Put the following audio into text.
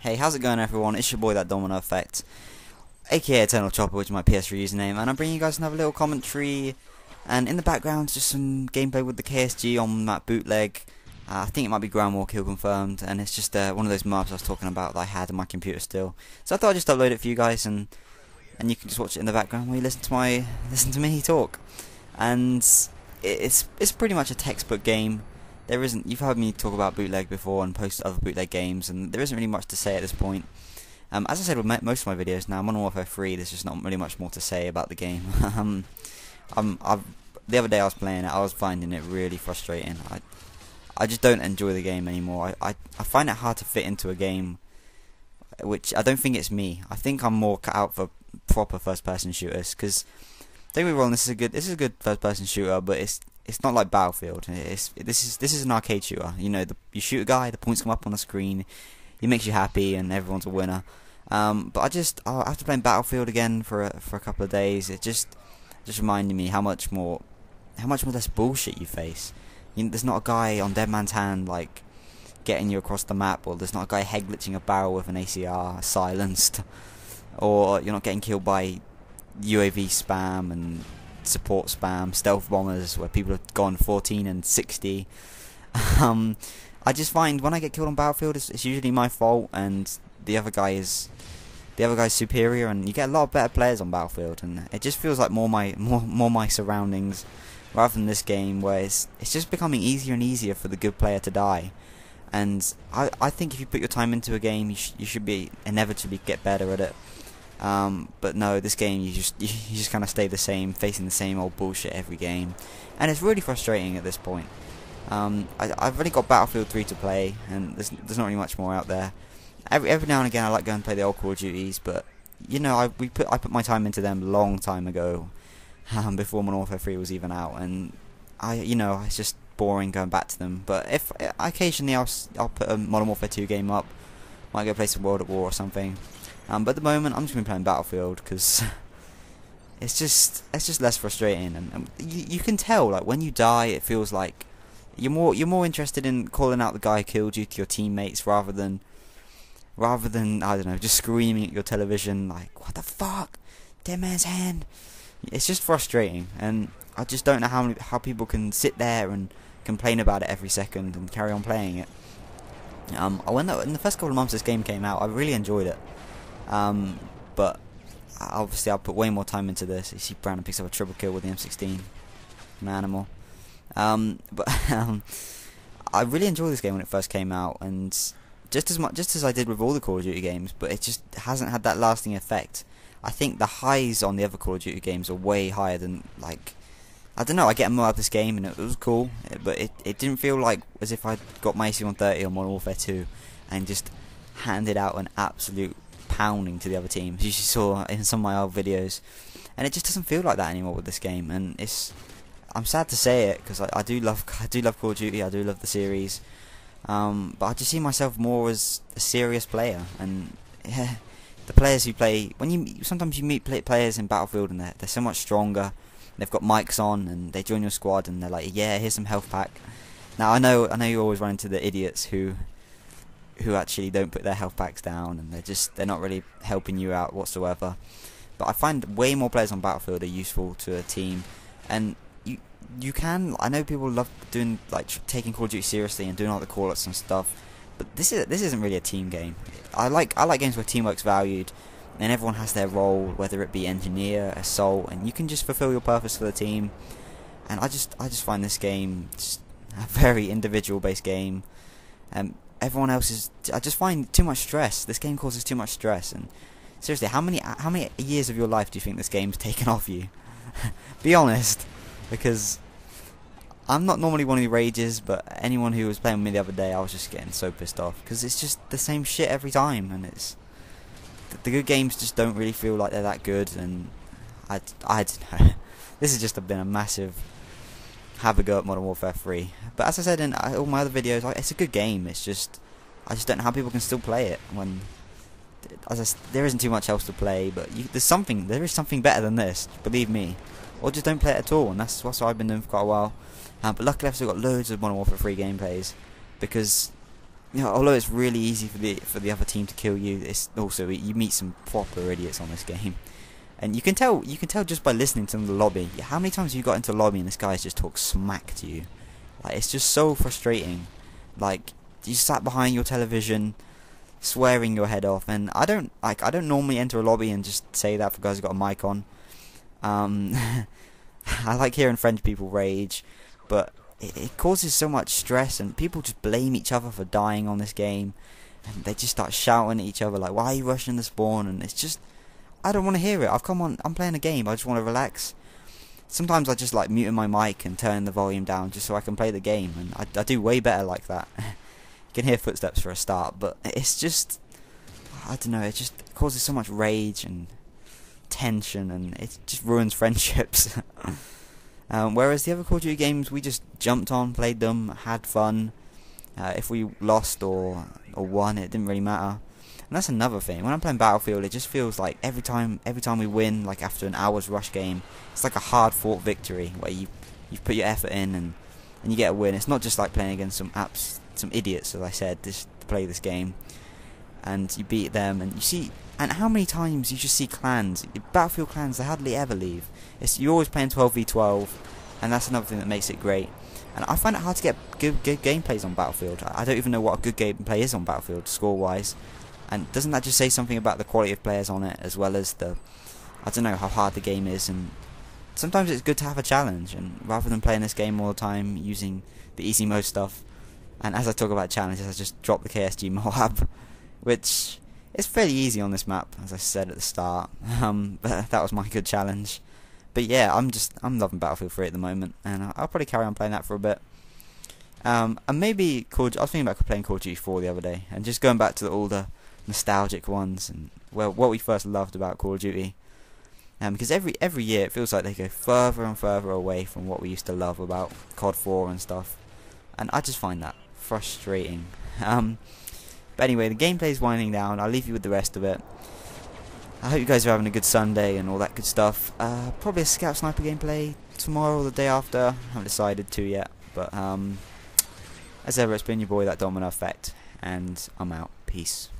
Hey, how's it going everyone? It's your boy That Domino Effect, aka Eternal Chopper, which is my PS3 username, and I'm bringing you guys another little commentary, and in the background just some gameplay with the KSG on that bootleg. I think it might be Ground War Kill confirmed, and it's just one of those maps I was talking about that I had on my computer still. So I thought I'd just upload it for you guys, and you can just watch it in the background while you listen to me talk. And it's pretty much a textbook game. There isn't. You've heard me talk about bootleg before and post other bootleg games, and there isn't really much to say at this point. As I said with most of my videos now, Modern Warfare 3, there's just not really much more to say about the game. The other day I was playing it, I was finding it really frustrating. I just don't enjoy the game anymore. I find it hard to fit into a game, which I don't think it's me. I think I'm more cut out for proper first-person shooters. Because don't get me wrong, this is a good first-person shooter, but it's not like Battlefield. This is an arcade shooter. You know, you shoot a guy, the points come up on the screen, he makes you happy, and everyone's a winner. But after playing Battlefield again for a couple of days, it just reminded me how much less bullshit you face. There's not a guy on Dead Man's Hand like getting you across the map, or there's not a guy head glitching a barrel with an ACR silenced, or you're not getting killed by UAV spam and support spam, stealth bombers where people have gone 14 and 60. I just find when I get killed on Battlefield, it's usually my fault, and the other guy's superior, and you get a lot of better players on Battlefield, and it just feels like more my surroundings, rather than this game where it's just becoming easier and easier for the good player to die. And I think if you put your time into a game, you should be inevitably get better at it. But no, this game you just kind of stay the same, facing the same old bullshit every game, and it's really frustrating at this point. I've only got Battlefield 3 to play, and there's not really much more out there. Every now and again I like going and play the old Call of Duties, but you know I put my time into them a long time ago, before Modern Warfare 3 was even out, and it's just boring going back to them. But if occasionally I'll put a Modern Warfare 2 game up, might go play some World at War or something. But at the moment I'm just going to be playing Battlefield because it's just less frustrating, and you can tell, like, when you die it feels like you're more interested in calling out the guy who killed you to your teammates rather than I don't know, just screaming at your television like, what the fuck, Dead Man's Hand. It's just frustrating, and I just don't know how people can sit there and complain about it every second and carry on playing it. In the first couple of months this game came out, I really enjoyed it. But obviously I'll put way more time into this. You see Brandon picks up a triple kill with the M16, an animal. I really enjoyed this game when it first came out, and just as I did with all the Call of Duty games, but it just hasn't had that lasting effect. I think the highs on the other Call of Duty games are way higher than, like, I don't know, I get more out of this game and it was cool, but it didn't feel like as if I'd got my AC-130 on Modern Warfare 2 and just handed out an absolute pounding to the other teams, as you saw in some of my old videos. And it just doesn't feel like that anymore with this game, and I'm sad to say it, because I do love Call of Duty, I do love the series, but I just see myself more as a serious player. And yeah, the players who play, sometimes you meet players in Battlefield and they're so much stronger, they've got mics on and they join your squad and they're like, yeah, here's some health pack. Now I know you always run into the idiots who actually don't put their health packs down, and they're not really helping you out whatsoever. But I find way more players on Battlefield are useful to a team, and you can, I know people love doing, like, taking Call of Duty seriously and doing all the call-outs and stuff, but this isn't really a team game. I like games where teamwork's valued and everyone has their role, whether it be engineer, assault, and you can just fulfill your purpose for the team. And I just find this game just a very individual based game. Everyone else I just find too much stress. This game causes too much stress, and seriously, how many years of your life do you think this game's taken off you? Be honest, because I'm not normally one of the rages, but anyone who was playing with me the other day, I was just getting so pissed off, because it's just the same shit every time, and the good games just don't really feel like they're that good. And I don't know. This has just been a massive have a go at Modern Warfare 3. But as I said in all my other videos, it's a good game. It's just, I just don't know how people can still play it when, there isn't too much else to play. But there is something better than this, believe me. Or just don't play it at all, and that's what I've been doing for quite a while. But luckily I've still got loads of Modern Warfare 3 gameplays, because although it's really easy for the other team to kill you, it's also you meet some proper idiots on this game, and you can tell just by listening to the lobby. How many times have you got into a lobby and this guy's just talked smack to you? Like, it's just so frustrating. Like, you sat behind your television, swearing your head off, and I don't normally enter a lobby and just say that for guys who've got a mic on. I like hearing French people rage, but it causes so much stress, and people just blame each other for dying on this game, and they just start shouting at each other like, why are you rushing the spawn? And it's just, I don't want to hear it. I've come on, I'm playing a game, I just want to relax. Sometimes I just like muting my mic and turning the volume down just so I can play the game, and I do way better like that. You can hear footsteps for a start, but it's just, I don't know, it just causes so much rage and tension, and it just ruins friendships. Whereas the other Call of Duty games, we just jumped on, played them, had fun. If we lost or won, it didn't really matter. And that's another thing. When I'm playing Battlefield, it just feels like every time we win, like after an hour's rush game, it's like a hard-fought victory where you've put your effort in and you get a win. It's not just like playing against some idiots, as I said, just to play this game, and you beat them, and you see. And how many times you just see clans, Battlefield clans, they hardly ever leave. You're always playing 12v12, and that's another thing that makes it great. And I find it hard to get good gameplays on Battlefield. I don't even know what a good gameplay is on Battlefield, score-wise. And doesn't that just say something about the quality of players on it, as well as I don't know, how hard the game is. And sometimes it's good to have a challenge, and rather than playing this game all the time using the easy mode stuff. And as I talk about challenges, I just dropped the KSG MOAB, which is fairly easy on this map, as I said at the start. But that was my good challenge. But yeah, I'm loving Battlefield 3 at the moment, and I'll probably carry on playing that for a bit. And maybe I was thinking about playing Call of Duty 4 the other day, and just going back to all the nostalgic ones, and what we first loved about Call of Duty. Because every year it feels like they go further and further away from what we used to love about COD 4 and stuff, and I just find that frustrating. But anyway, the gameplay's winding down. I'll leave you with the rest of it. I hope you guys are having a good Sunday and all that good stuff. Probably a Scout Sniper gameplay tomorrow or the day after. I haven't decided to yet. But as ever, it's been your boy, That Domino Effect, and I'm out. Peace.